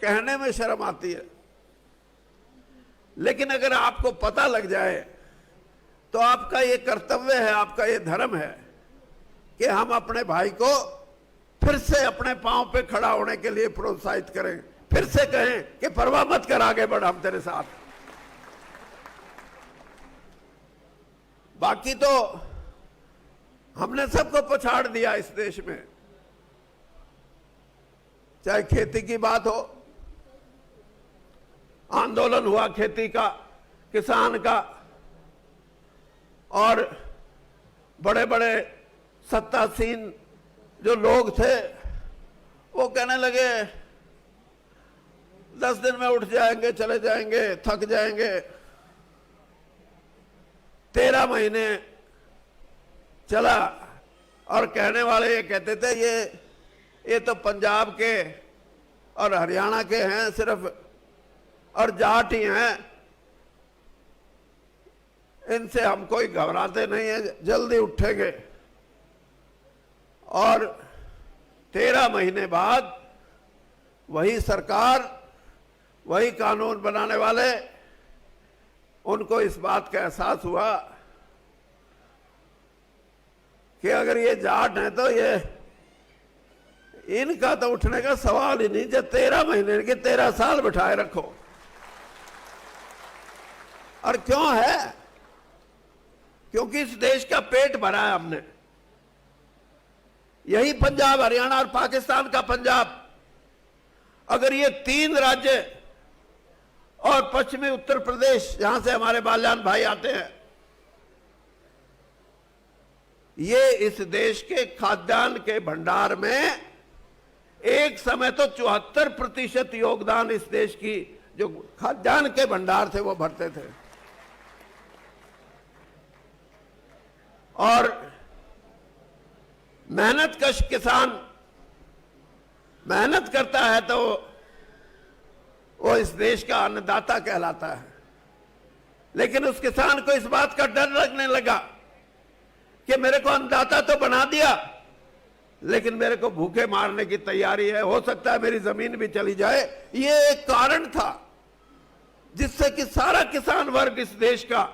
कहने में शर्म आती है, लेकिन अगर आपको पता लग जाए तो आपका ये कर्तव्य है, आपका ये धर्म है कि हम अपने भाई को फिर से अपने पांव पे खड़ा होने के लिए प्रोत्साहित करें, फिर से कहें कि परवाह मत कर, आगे बढ़, हम तेरे साथ। बाकी तो हमने सबको पछाड़ दिया इस देश में, चाहे खेती की बात हो, आंदोलन हुआ खेती का, किसान का, और बड़े बड़े सत्तासीन जो लोग थे वो कहने लगे 10 दिन में उठ जाएंगे, चले जाएंगे, थक जाएंगे। 13 महीने चला और कहने वाले ये कहते थे ये तो पंजाब के और हरियाणा के हैं सिर्फ, और जाट ही हैं, इनसे हम कोई घबराते नहीं है, जल्दी उठेंगे। और 13 महीने बाद वही सरकार, वही कानून बनाने वाले, उनको इस बात का एहसास हुआ कि अगर ये जाट हैं तो ये इनका तो उठने का सवाल ही नहीं, जब 13 महीने के 13 साल बिठाए रखो। और क्यों है? क्योंकि इस देश का पेट भरा है हमने। यही पंजाब, हरियाणा और पाकिस्तान का पंजाब, अगर ये 3 राज्य और पश्चिमी उत्तर प्रदेश, जहां से हमारे बाल्यान भाई आते हैं, ये इस देश के खाद्यान्न के भंडार में एक समय तो 74% योगदान इस देश की जो खाद्यान्न के भंडार थे वो भरते थे। और मेहनतकश किसान मेहनत करता है तो वो इस देश का अन्नदाता कहलाता है। लेकिन उस किसान को इस बात का डर लगने लगा कि मेरे को अन्नदाता तो बना दिया, लेकिन मेरे को भूखे मारने की तैयारी है, हो सकता है मेरी जमीन भी चली जाए। ये एक कारण था जिससे कि सारा किसान वर्ग इस देश का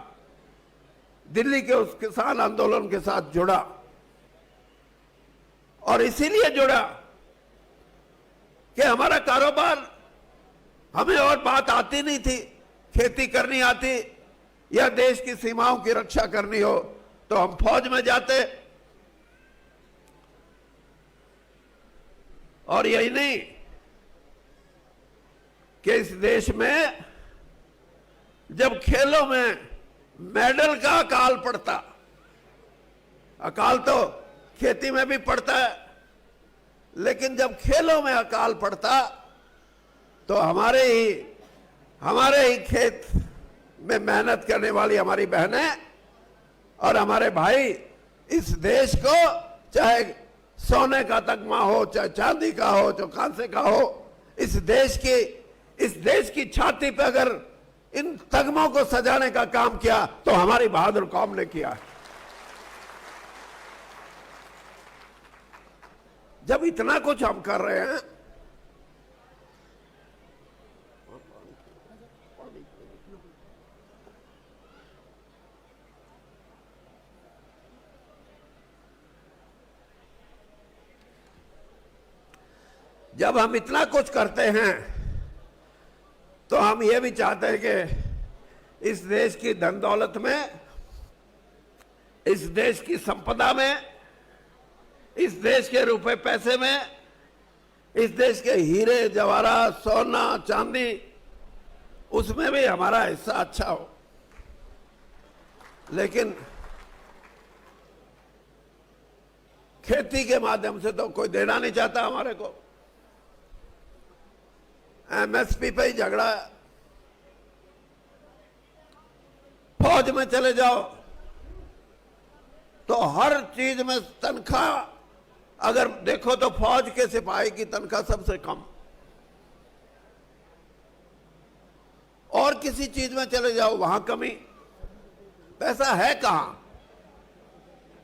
दिल्ली के उस किसान आंदोलन के साथ जुड़ा। और इसीलिए जुड़ा कि हमारा कारोबार, हमें और बात आती नहीं थी, खेती करनी आती या देश की सीमाओं की रक्षा करनी हो तो हम फौज में जाते। और यही नहीं कि इस देश में जब खेलों में मेडल का अकाल पड़ता, अकाल तो खेती में भी पड़ता है, लेकिन जब खेलों में अकाल पड़ता तो हमारे ही खेत में मेहनत करने वाली हमारी बहनें और हमारे भाई इस देश को, चाहे सोने का तगमा हो, चाहे चांदी का हो, चाहे कांसे का हो, इस देश की छाती पे अगर इन तगमों को सजाने का काम किया तो हमारी बहादुर कौम ने किया। जब इतना कुछ हम कर रहे हैं, जब हम इतना कुछ करते हैं तो हम ये भी चाहते हैं कि इस देश की धन दौलत में, इस देश की संपदा में, इस देश के रुपए पैसे में, इस देश के हीरे जवाहरात, सोना चांदी, उसमें भी हमारा हिस्सा अच्छा हो। लेकिन खेती के माध्यम से तो कोई देना नहीं चाहता हमारे को। एमएसपी पे ही झगड़ा है। फौज में चले जाओ तो हर चीज में तनख्वाह, अगर देखो तो फौज के सिपाही की तनख्वाह सबसे कम। और किसी चीज में चले जाओ वहां कमी। पैसा है कहां?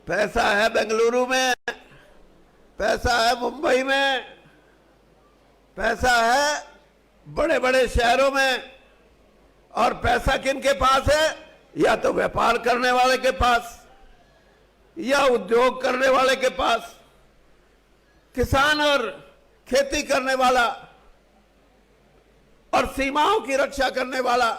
पैसा है बेंगलुरु में, पैसा है मुंबई में, पैसा है बड़े बड़े शहरों में, और पैसा किन के पास है? या तो व्यापार करने वाले के पास या उद्योग करने वाले के पास। किसान और खेती करने वाला और सीमाओं की रक्षा करने वाला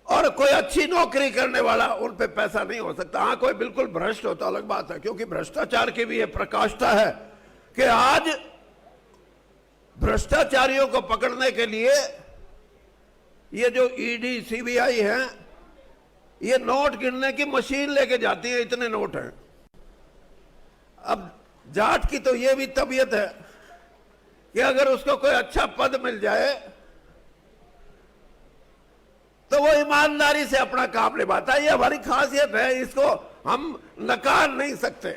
और कोई अच्छी नौकरी करने वाला, उन पे पैसा नहीं हो सकता। हाँ, कोई बिल्कुल भ्रष्ट हो तो अलग बात है, क्योंकि भ्रष्टाचार की भी ये प्रकाष्ठा है कि आज भ्रष्टाचारियों को पकड़ने के लिए ये जो ईडी सीबीआई है, ये नोट गिनने की मशीन लेके जाती है, इतने नोट हैं। अब जाट की तो ये भी तबीयत है कि अगर उसको कोई अच्छा पद मिल जाए तो वो ईमानदारी से अपना काम निभाता है। ये हमारी खासियत है, इसको हम नकार नहीं सकते।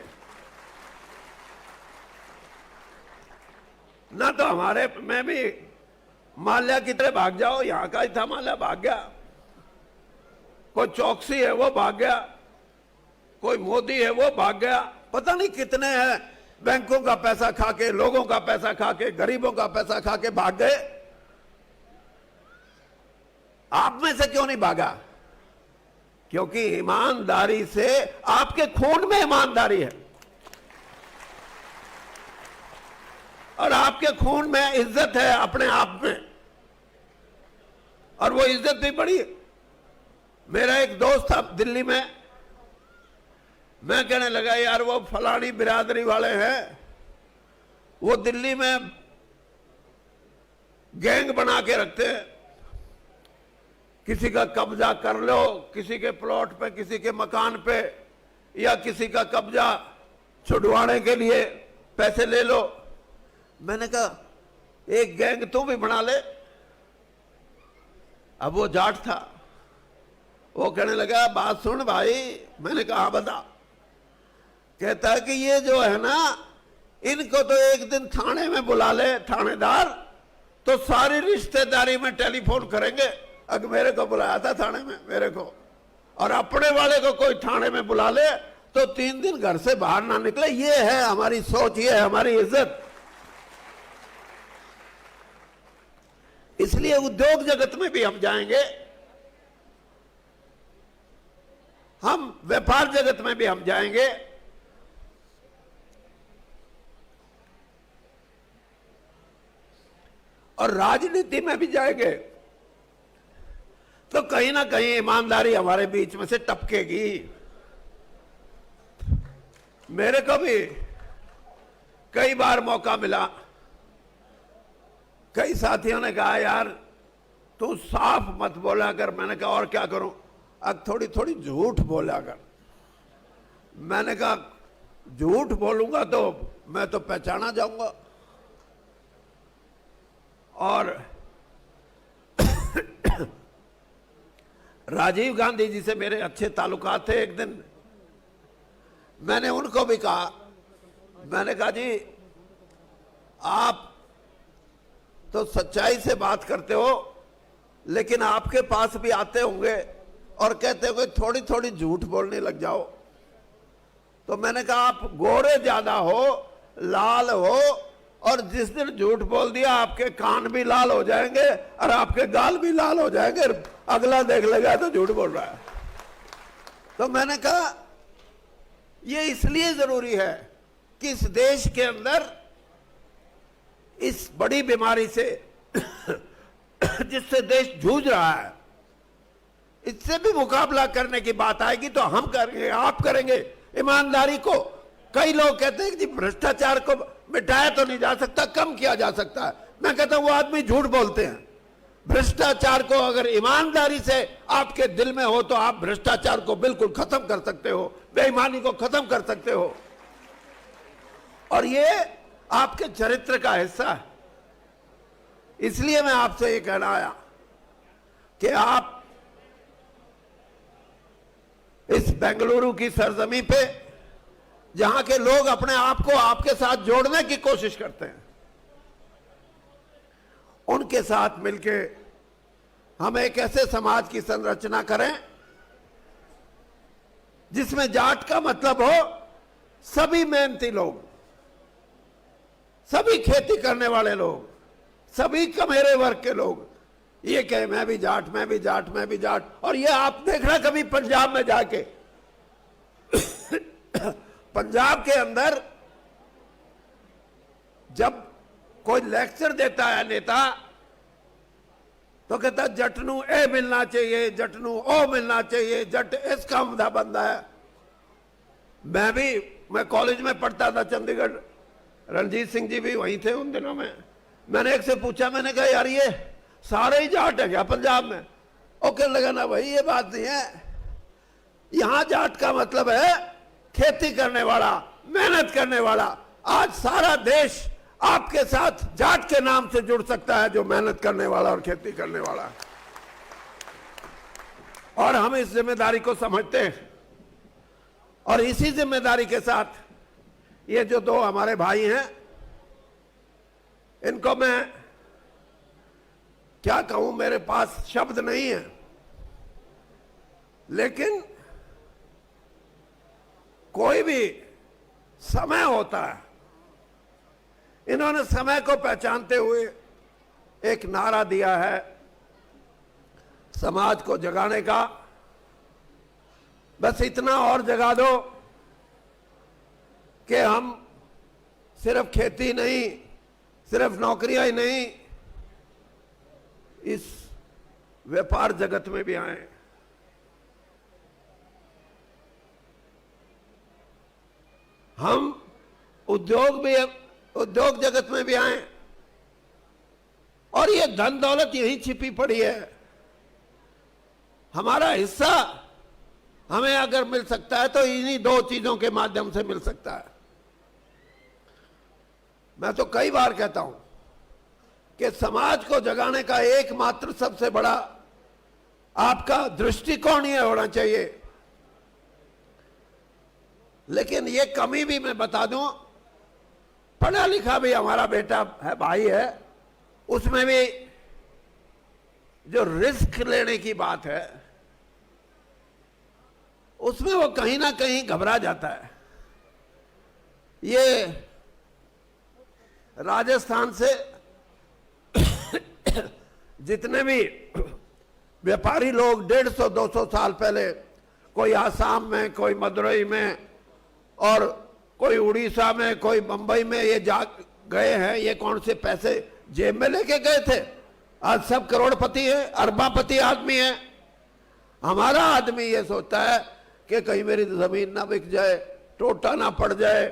ना तो हमारे में भी माल्या की तरह भाग जाओ, यहां का ही था माल्या, भाग गया। कोई चौकसी है वो भाग गया, कोई मोदी है वो भाग गया, पता नहीं कितने हैं बैंकों का पैसा खा के, लोगों का पैसा खा के, गरीबों का पैसा खा के भाग गए। आप में से क्यों नहीं भागा? क्योंकि ईमानदारी से, आपके खून में ईमानदारी है और आपके खून में इज्जत है अपने आप में, और वो इज्जत भी बड़ी है। मेरा एक दोस्त था दिल्ली में, मैं कहने लगा यार वो फलानी बिरादरी वाले हैं, वो दिल्ली में गैंग बना के रखते हैं, किसी का कब्जा कर लो, किसी के प्लॉट पे, किसी के मकान पे, या किसी का कब्जा छुड़वाने के लिए पैसे ले लो। मैंने कहा एक गैंग तू भी बना ले। अब वो जाट था, वो कहने लगा बात सुन भाई। मैंने कहा बता। कहता है कि ये जो है ना, इनको तो एक दिन थाने में बुला ले थानेदार, तो सारी रिश्तेदारी में टेलीफोन करेंगे। अगर मेरे को बुलाया था थाने में, मेरे को, और अपने वाले को कोई थाने में बुला ले तो 3 दिन घर से बाहर ना निकले। ये है हमारी सोच, ये है हमारी इज्जत। इसलिए उद्योग जगत में भी हम जाएंगे, हम व्यापार जगत में भी हम जाएंगे, और राजनीति में भी जाएंगे, तो कहीं ना कहीं ईमानदारी हमारे बीच में से टपकेगी। मेरे को भी कई बार मौका मिला, कई साथियों ने कहा यार तू साफ मत बोला कर। मैंने कहा और क्या करूं? अब थोड़ी थोड़ी झूठ बोला कर। मैंने कहा झूठ बोलूंगा तो मैं तो पहचाना जाऊंगा। और राजीव गांधी जी से मेरे अच्छे ताल्लुकात थे। एक दिन मैंने उनको भी कहा, मैंने कहा जी आप तो सच्चाई से बात करते हो, लेकिन आपके पास भी आते होंगे और कहते होंगे थोड़ी थोड़ी झूठ बोलने लग जाओ। तो मैंने कहा आप गोरे ज्यादा हो, लाल हो, और जिस दिन झूठ बोल दिया आपके कान भी लाल हो जाएंगे और आपके गाल भी लाल हो जाएंगे, अगला देख लेगा तो झूठ बोल रहा है। तो मैंने कहा ये इसलिए जरूरी है कि इस देश के अंदर इस बड़ी बीमारी से जिससे देश जूझ रहा है, इससे भी मुकाबला करने की बात आएगी तो हम करेंगे, आप करेंगे। ईमानदारी को, कई लोग कहते हैं कि भ्रष्टाचार को मिटाया तो नहीं जा सकता, कम किया जा सकता है। मैं कहता हूं वो आदमी झूठ बोलते हैं। भ्रष्टाचार को अगर ईमानदारी से आपके दिल में हो तो आप भ्रष्टाचार को बिल्कुल खत्म कर सकते हो, बेईमानी को खत्म कर सकते हो, और ये आपके चरित्र का हिस्सा है। इसलिए मैं आपसे ये कहना आया कि आप इस बेंगलुरु की सरजमी पे, जहां के लोग अपने आप को आपके साथ जोड़ने की कोशिश करते हैं, उनके साथ मिलके हम एक ऐसे समाज की संरचना करें जिसमें जाट का मतलब हो सभी मेहनती लोग, सभी खेती करने वाले लोग, सभी कमेरे वर्ग के लोग ये कहे मैं भी जाट, मैं भी जाट, मैं भी जाट। और ये आप देखना कभी पंजाब में जाके पंजाब के अंदर जब कोई लेक्चर देता है नेता तो कहता जट नू ए मिलना चाहिए, जट नू ओ मिलना चाहिए, जट इस काम का बंदा है। मैं कॉलेज में पढ़ता था चंडीगढ़, रणजीत सिंह जी भी वहीं थे उन दिनों में। मैंने एक से पूछा, मैंने कहा यार ये सारे ही जाट है क्या पंजाब में? और कहने लगा ना भाई ये बात नहीं है, यहां जाट का मतलब है खेती करने वाला, मेहनत करने वाला। आज सारा देश आपके साथ जाट के नाम से जुड़ सकता है, जो मेहनत करने वाला और खेती करने वाला। और हम इस जिम्मेदारी को समझते हैं और इसी जिम्मेदारी के साथ ये जो दो हमारे भाई हैं, इनको मैं क्या कहूं, मेरे पास शब्द नहीं है, लेकिन कोई भी समय होता है। इन्होंने समय को पहचानते हुए एक नारा दिया है समाज को जगाने का, बस इतना और जगा दो कि हम सिर्फ खेती नहीं, सिर्फ नौकरियां ही नहीं, इस व्यापार जगत में भी आए। हम उद्योग जगत में भी आए और ये धन दौलत यही छिपी पड़ी है। हमारा हिस्सा हमें अगर मिल सकता है तो इन्हीं दो चीजों के माध्यम से मिल सकता है। मैं तो कई बार कहता हूं कि समाज को जगाने का एकमात्र सबसे बड़ा आपका दृष्टिकोण ये होना चाहिए। लेकिन ये कमी भी मैं बता दूं, पढ़ा लिखा भी हमारा बेटा है, भाई है, उसमें भी जो रिस्क लेने की बात है उसमें वो कहीं ना कहीं घबरा जाता है। ये राजस्थान से जितने भी व्यापारी लोग 150-200 साल पहले, कोई आसाम में, कोई मदुरई में और कोई उड़ीसा में, कोई बंबई में ये जा गए हैं, ये कौन से पैसे जेब में लेके गए थे? आज सब करोड़पति है, अरबापति आदमी है। हमारा आदमी ये सोचता है कि कहीं मेरी जमीन ना बिक जाए, टोटा ना पड़ जाए,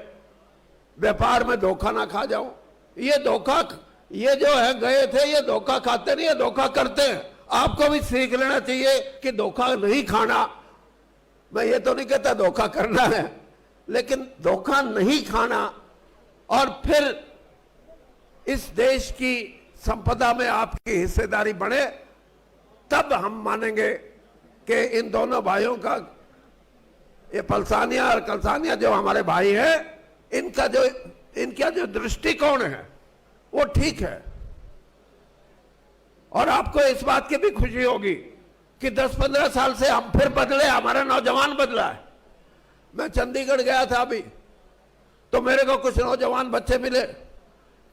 व्यापार में धोखा ना खा जाऊं। ये धोखा, ये जो है गए थे, ये धोखा खाते नहीं, ये धोखा करते हैं। आपको भी सीख लेना चाहिए कि धोखा नहीं खाना। मैं ये तो नहीं कहता धोखा करना है, लेकिन धोखा नहीं खाना और फिर इस देश की संपदा में आपकी हिस्सेदारी बढ़े, तब हम मानेंगे कि इन दोनों भाइयों का, ये पलसानिया और कलसानिया जो हमारे भाई हैं, इनका जो दृष्टिकोण है वो ठीक है। और आपको इस बात की भी खुशी होगी कि 10-15 साल से हम फिर बदले, हमारा नौजवान बदला है। मैं चंडीगढ़ गया था अभी, तो मेरे को कुछ नौजवान बच्चे मिले,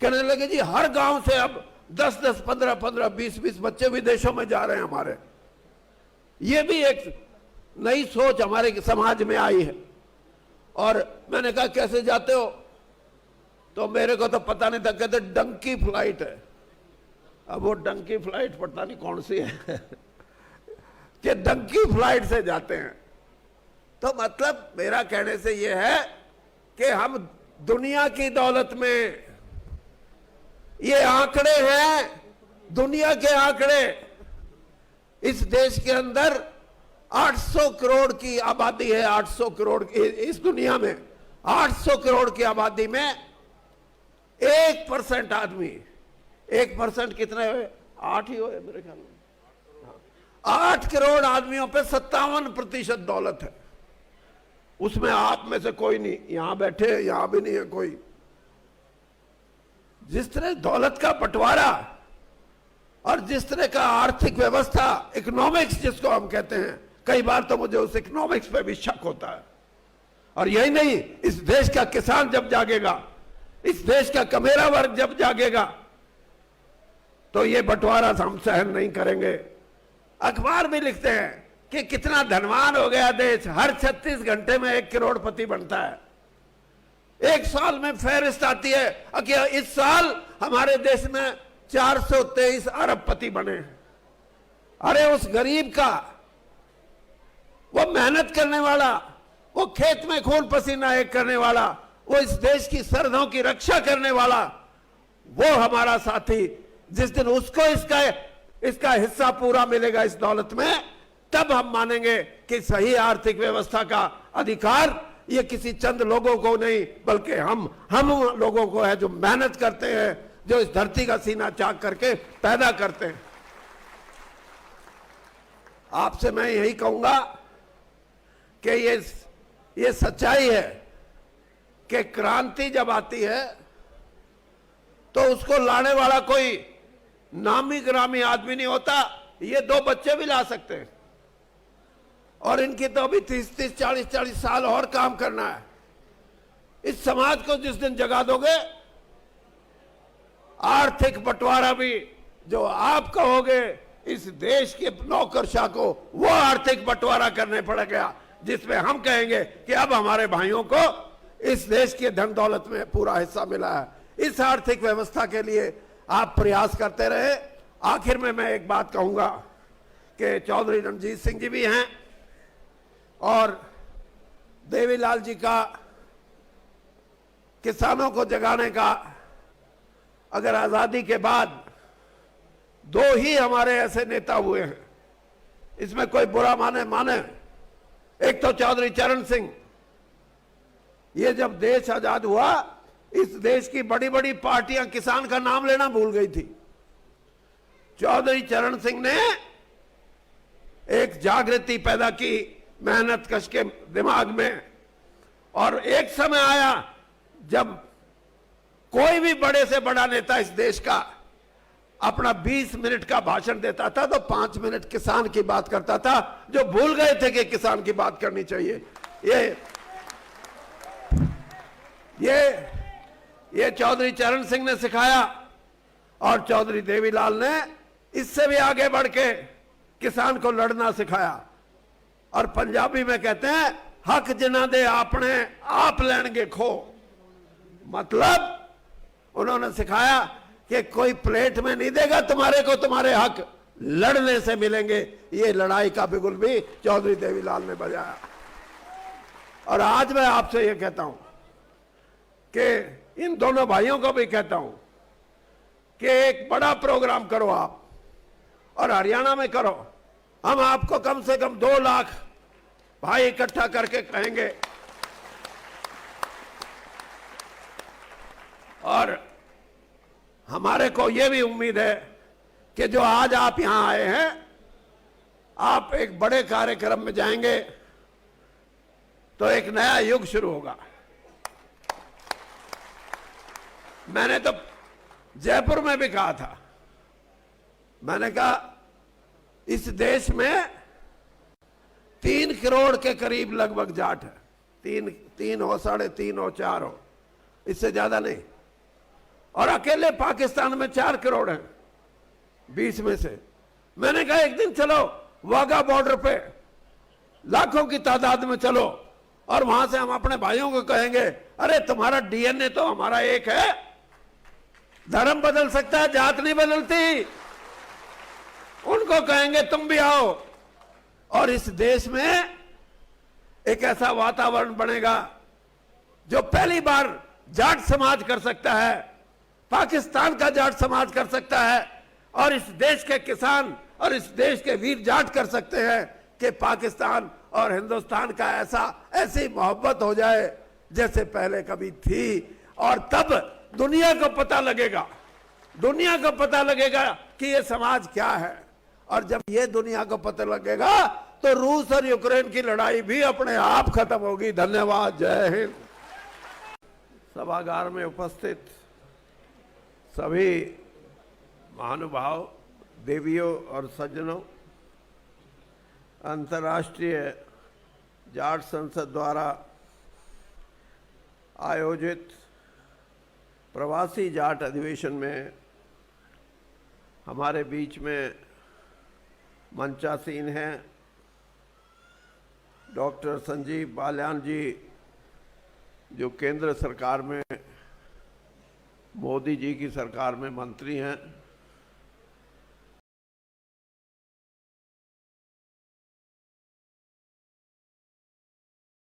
कहने लगे जी हर गांव से अब 10-10, 15-15, 20-20 बच्चे विदेशों में जा रहे हैं हमारे। ये भी एक नई सोच हमारे समाज में आई है। और मैंने कहा कैसे जाते हो? तो मेरे को तो पता नहीं था, कहते डंकी फ्लाइट है। अब वो डंकी फ्लाइट पता नहीं कौन सी है कि डंकी फ्लाइट से जाते हैं। तो मतलब मेरा कहने से ये है कि हम दुनिया की दौलत में, ये आंकड़े हैं दुनिया के आंकड़े, इस देश के अंदर 800 करोड़ की आबादी है। 800 करोड़ इस दुनिया में 800 करोड़ की आबादी में 1% आदमी, 1% कितने हुए? 8 ही हुए मेरे ख्याल में। 8 करोड़ आदमियों पे 57% दौलत है। उसमें आप में से कोई नहीं, यहां बैठे यहां भी नहीं है कोई। जिस तरह दौलत का बंटवारा और जिस तरह का आर्थिक व्यवस्था, इकोनॉमिक्स जिसको हम कहते हैं, कई बार तो मुझे उस इकोनॉमिक्स पे भी शक होता है। और यही नहीं, इस देश का किसान जब जागेगा, इस देश का कमेरा वर्ग जब जागेगा तो ये बंटवारा हम सहन नहीं करेंगे। अखबार भी लिखते हैं कि कितना धनवान हो गया देश, हर 36 घंटे में 1 करोड़पति बनता है। एक साल में फहरिस्त आती है कि इस साल हमारे देश में 423 अरबपति बने। अरे उस गरीब का, वो मेहनत करने वाला, वो खेत में खून पसीना एक करने वाला, वो इस देश की सरहदों की रक्षा करने वाला, वो हमारा साथी, जिस दिन उसको इसका हिस्सा पूरा मिलेगा इस दौलत में, तब हम मानेंगे कि सही आर्थिक व्यवस्था का अधिकार ये किसी चंद लोगों को नहीं बल्कि हम लोगों को है जो मेहनत करते हैं, जो इस धरती का सीना चाक करके पैदा करते हैं। आपसे मैं यही कहूंगा कि ये सच्चाई है कि क्रांति जब आती है तो उसको लाने वाला कोई नामी ग्रामी आदमी नहीं होता। ये 2 बच्चे भी ला सकते हैं और इनकी तो अभी 30-30, 40-40 साल और काम करना है। इस समाज को जिस दिन जगा दोगे, आर्थिक बंटवारा भी जो आप कहोगे इस देश के नौकरशाह को, वो आर्थिक बंटवारा करने पड़ेगा जिसमें हम कहेंगे कि अब हमारे भाइयों को इस देश के धन दौलत में पूरा हिस्सा मिला है। इस आर्थिक व्यवस्था के लिए आप प्रयास करते रहे। आखिर में मैं एक बात कहूंगा कि चौधरी रणजीत सिंह जी भी हैं और देवीलाल जी का किसानों को जगाने का, अगर आजादी के बाद 2 ही हमारे ऐसे नेता हुए हैं, इसमें कोई बुरा माने। एक तो चौधरी चरण सिंह, ये जब देश आजाद हुआ इस देश की बड़ी बड़ी पार्टियां किसान का नाम लेना भूल गई थी। चौधरी चरण सिंह ने एक जागृति पैदा की मेहनत कश के दिमाग में, और एक समय आया जब कोई भी बड़े से बड़ा नेता इस देश का अपना 20 मिनट का भाषण देता था तो 5 मिनट किसान की बात करता था, जो भूल गए थे कि किसान की बात करनी चाहिए। ये चौधरी चरण सिंह ने सिखाया और चौधरी देवीलाल ने इससे भी आगे बढ़ के किसान को लड़ना सिखाया। और पंजाबी में कहते हैं हक जिन्ना दे आपने आप लेंगे खो, मतलब उन्होंने सिखाया कि कोई प्लेट में नहीं देगा तुम्हारे को, तुम्हारे हक लड़ने से मिलेंगे। ये लड़ाई का बिगुल भी चौधरी देवीलाल ने बजाया। और आज मैं आपसे ये कहता हूं कि इन दोनों भाइयों को भी कहता हूं कि एक बड़ा प्रोग्राम करो आप, और हरियाणा में करो। हम आपको कम से कम 2 लाख भाई इकट्ठा करके कहेंगे, और हमारे को यह भी उम्मीद है कि जो आज आप यहां आए हैं, आप एक बड़े कार्यक्रम में जाएंगे तो एक नया युग शुरू होगा। मैंने तो जयपुर में भी कहा था, मैंने कहा इस देश में 3 करोड़ के करीब लगभग जाट है। 3 हो, 3.5 हो, 4 हो, इससे ज्यादा नहीं। और अकेले पाकिस्तान में 4 करोड़ हैं 20 में से। मैंने कहा एक दिन चलो वाघा बॉर्डर पे लाखों की तादाद में चलो, और वहां से हम अपने भाइयों को कहेंगे अरे तुम्हारा डीएनए तो हमारा एक है, धर्म बदल सकता है, जात नहीं बदलती। उनको कहेंगे तुम भी आओ, और इस देश में एक ऐसा वातावरण बनेगा जो पहली बार जाट समाज कर सकता है, पाकिस्तान का जाट समाज कर सकता है, और इस देश के किसान और इस देश के वीर जाट कर सकते हैं कि पाकिस्तान और हिंदुस्तान का ऐसी मोहब्बत हो जाए जैसे पहले कभी थी। और तब दुनिया को पता लगेगा कि ये समाज क्या है। और जब ये दुनिया को पता लगेगा तो रूस और यूक्रेन की लड़ाई भी अपने आप खत्म होगी। धन्यवाद। जय हिंद। सभागार में उपस्थित सभी महानुभाव, देवियों और सज्जनों, अंतर्राष्ट्रीय जाट संसद द्वारा आयोजित प्रवासी जाट अधिवेशन में हमारे बीच में मंचासीन हैं डॉक्टर संजीव बालियान जी, जो केंद्र सरकार में मोदी जी की सरकार में मंत्री हैं।